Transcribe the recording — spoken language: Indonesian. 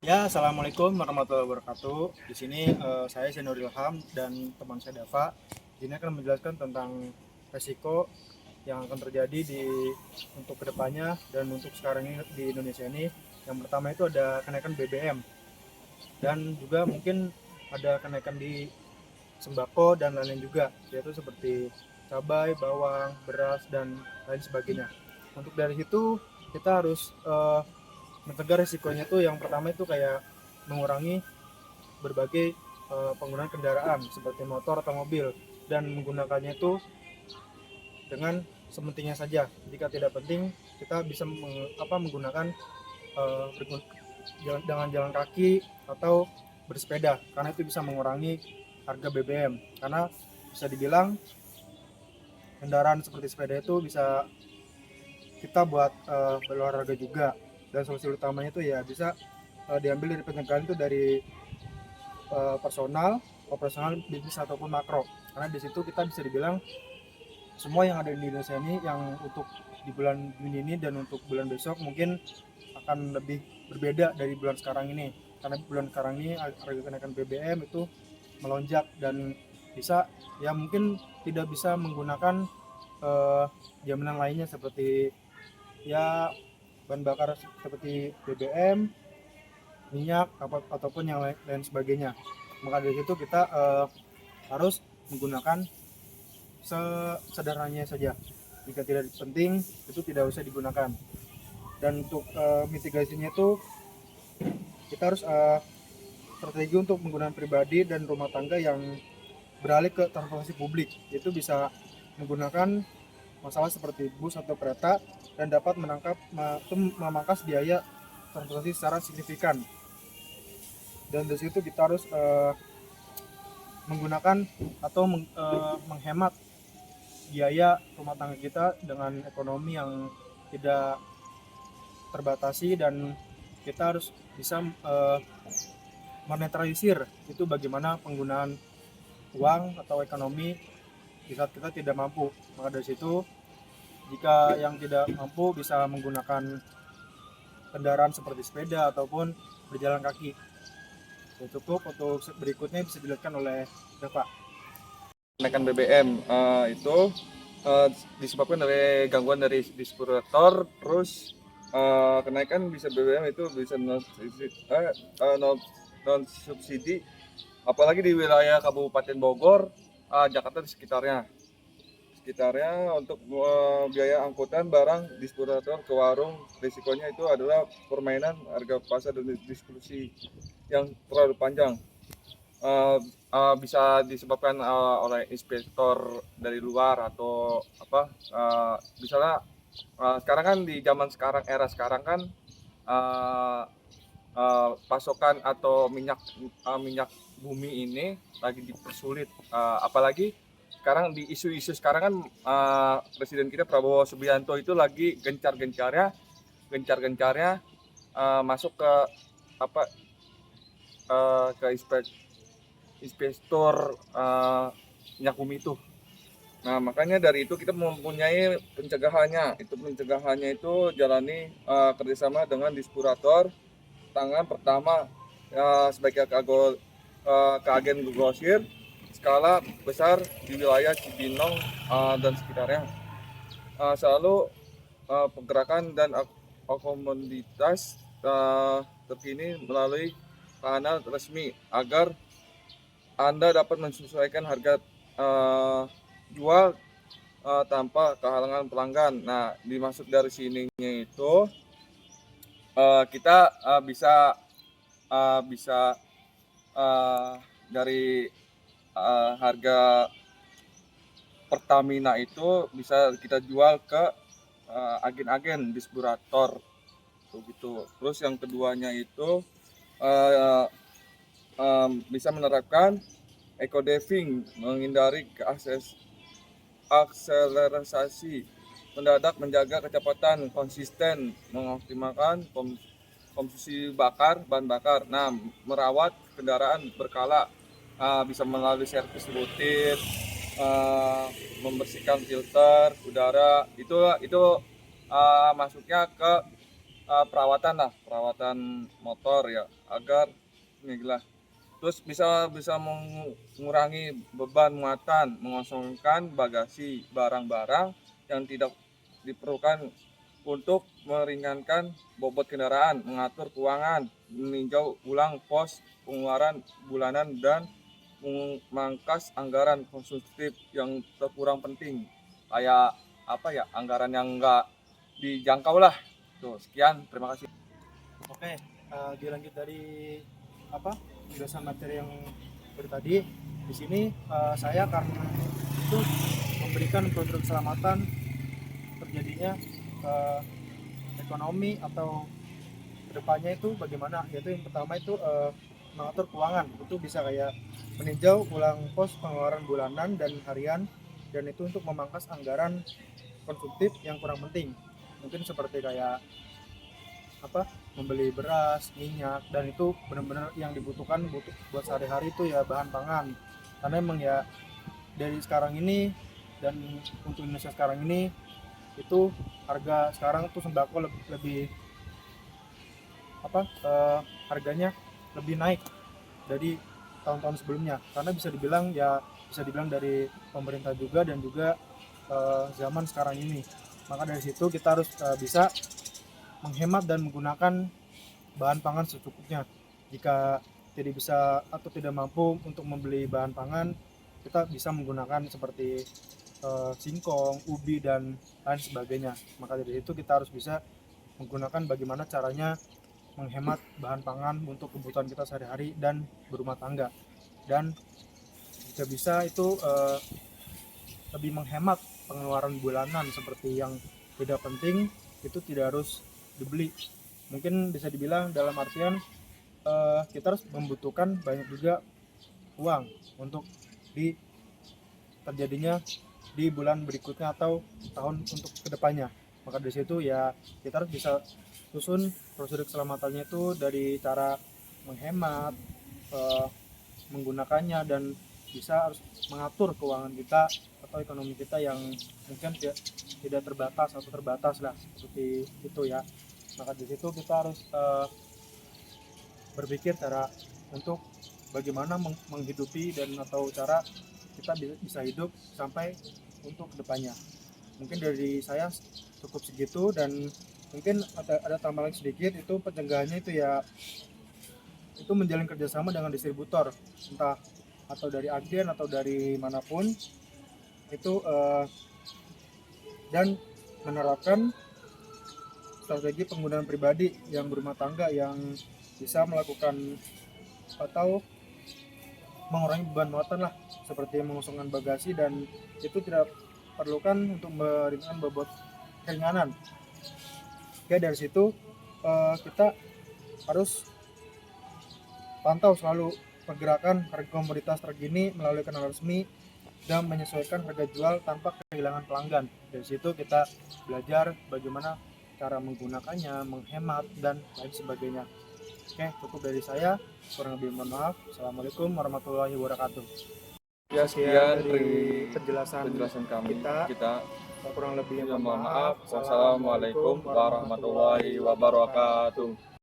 Ya, assalamualaikum warahmatullahi wabarakatuh. Di sini saya Senur Ilham dan teman saya Dava. Ini akan menjelaskan tentang resiko yang akan terjadi untuk kedepannya dan untuk sekarang ini di Indonesia ini. Yang pertama itu ada kenaikan BBM dan juga mungkin ada kenaikan di sembako dan lain-lain juga, yaitu seperti cabai, bawang, beras dan lain sebagainya. Untuk dari situ kita harus mencegah resikonya tuh yang pertama itu kayak mengurangi berbagai penggunaan kendaraan seperti motor atau mobil dan menggunakannya itu dengan semestinya saja. Jika tidak penting, kita bisa menggunakan uh, dengan jalan kaki atau bersepeda karena itu bisa mengurangi harga BBM. Karena bisa dibilang kendaraan seperti sepeda itu bisa kita buat berolahraga juga, dan solusi utamanya itu ya bisa diambil dari pencegahan itu dari personal, operasional, bisnis ataupun makro. Karena di situ kita bisa dibilang semua yang ada di Indonesia ini yang untuk di bulan Juni ini dan untuk bulan besok mungkin akan lebih berbeda dari bulan sekarang ini. Karena bulan sekarang ini harga kenaikan BBM itu melonjak dan bisa ya mungkin tidak bisa menggunakan jaminan lainnya seperti ya bahan bakar seperti BBM, minyak ataupun yang lain sebagainya. Maka dari situ kita harus menggunakan sesederhananya saja. Jika tidak penting itu tidak usah digunakan. Dan untuk mitigasinya itu kita harus strategi untuk menggunakan pribadi dan rumah tangga yang beralih ke transportasi publik. Itu bisa menggunakan masalah seperti bus atau kereta dan dapat memangkas biaya transportasi secara signifikan. Dan dari situ kita harus menggunakan atau menghemat biaya rumah tangga kita dengan ekonomi yang tidak terbatasi, dan kita harus bisa menetralisir itu bagaimana penggunaan uang atau ekonomi di saat kita tidak mampu. Maka dari situ jika yang tidak mampu bisa menggunakan kendaraan seperti sepeda ataupun berjalan kaki. Ya, cukup. Untuk berikutnya bisa dilihatkan oleh Deva. Kenaikan BBM itu disebabkan dari gangguan dari distributor, terus kenaikan bisa BBM itu bisa non subsidi, apalagi di wilayah Kabupaten Bogor, Jakarta di sekitarnya untuk biaya angkutan barang distributor ke warung, risikonya itu adalah permainan harga pasar dan distribusi yang terlalu panjang. Bisa disebabkan oleh inspektor dari luar atau apa, misalnya sekarang kan di zaman sekarang, era sekarang kan uh, pasokan atau minyak bumi ini lagi dipersulit, apalagi sekarang di isu-isu sekarang kan, Presiden kita Prabowo Subianto itu lagi gencar-gencarnya masuk ke apa, ke investor minyak bumi itu. Nah, makanya dari itu kita mempunyai pencegahannya. Pencegahannya itu jalani kerjasama dengan distributor. Tangan pertama sebagai keagen grosir skala besar di wilayah Cibinong dan sekitarnya. Selalu pergerakan dan komoditas terkini melalui kanal resmi agar Anda dapat menyesuaikan harga jual tanpa kehalangan pelanggan. Nah, dimaksud dari sininya itu kita bisa dari harga Pertamina itu bisa kita jual ke agen-agen distributor begitu. Terus yang keduanya itu bisa menerapkan eco-driving, menghindari akselerasi mendadak, menjaga kecepatan konsisten, mengoptimalkan konsumsi bahan bakar. Nah, merawat kendaraan berkala, bisa melalui servis rutin, membersihkan filter udara. Itu masuknya ke perawatan lah, perawatan motor ya, agar ini lah. Terus bisa bisa mengurangi beban muatan, mengosongkan bagasi barang-barang yang tidak diperlukan untuk meringankan bobot kendaraan, mengatur keuangan, meninjau ulang pos pengeluaran bulanan dan memangkas anggaran konsumtif yang terkurang penting. Kayak apa ya, anggaran yang enggak dijangkau lah. Tuh, sekian, terima kasih. Oke, dilanjut dari apa penjelasan materi yang tadi. Di sini saya akan itu memberikan produk keselamatan terjadinya ekonomi atau kedepannya itu bagaimana. Yaitu yang pertama itu mengatur keuangan. Itu bisa kayak meninjau ulang pos pengeluaran bulanan dan harian, dan itu untuk memangkas anggaran konsumtif yang kurang penting. Mungkin seperti kayak membeli beras, minyak, dan itu benar-benar yang dibutuhkan buat sehari-hari itu ya bahan pangan. Karena emang ya dari sekarang ini dan untuk Indonesia sekarang ini itu harga sekarang tuh sembako lebih harganya lebih naik dari tahun-tahun sebelumnya. Karena bisa dibilang dari pemerintah juga dan juga zaman sekarang ini. Maka dari situ kita harus bisa menghemat dan menggunakan bahan pangan secukupnya. Jika tidak bisa atau tidak mampu untuk membeli bahan pangan, kita bisa menggunakan seperti singkong, ubi, dan lain sebagainya. Maka dari itu kita harus bisa menggunakan bagaimana caranya menghemat bahan pangan untuk kebutuhan kita sehari-hari dan berumah tangga. Dan jika bisa itu lebih menghemat pengeluaran bulanan seperti yang tidak penting itu tidak harus dibeli. Mungkin bisa dibilang dalam artian kita harus membutuhkan banyak juga uang untuk terjadinya di bulan berikutnya atau tahun untuk kedepannya. Maka dari situ ya kita harus bisa susun prosedur keselamatannya itu dari cara menghemat, menggunakannya, dan bisa harus mengatur keuangan kita atau ekonomi kita yang mungkin tidak terbatas atau terbatas lah seperti itu ya. Maka di situ kita harus berpikir cara untuk bagaimana menghidupi dan atau cara kita bisa hidup sampai untuk kedepannya. Mungkin dari saya cukup segitu, dan mungkin ada tambahan sedikit, itu pencegahannya itu ya itu menjalin kerjasama dengan distributor, entah atau dari agen atau dari manapun itu, dan menerapkan strategi penggunaan pribadi yang berumah tangga yang bisa melakukan atau mengurangi beban muatan lah, seperti mengosongkan bagasi, dan itu tidak perlukan untuk meringankan bobot keringanan. Oke, dari situ kita harus pantau selalu pergerakan harga komoditas terkini melalui kanal resmi dan menyesuaikan harga jual tanpa kehilangan pelanggan. Dari situ kita belajar bagaimana cara menggunakannya, menghemat, dan lain sebagainya. Oke, cukup dari saya. Kurang lebih mohon maaf. Assalamualaikum warahmatullahi wabarakatuh. Ya, sekian dari penjelasan kami. Kita kurang lebih mohon maaf. Wassalamualaikum warahmatullahi wabarakatuh.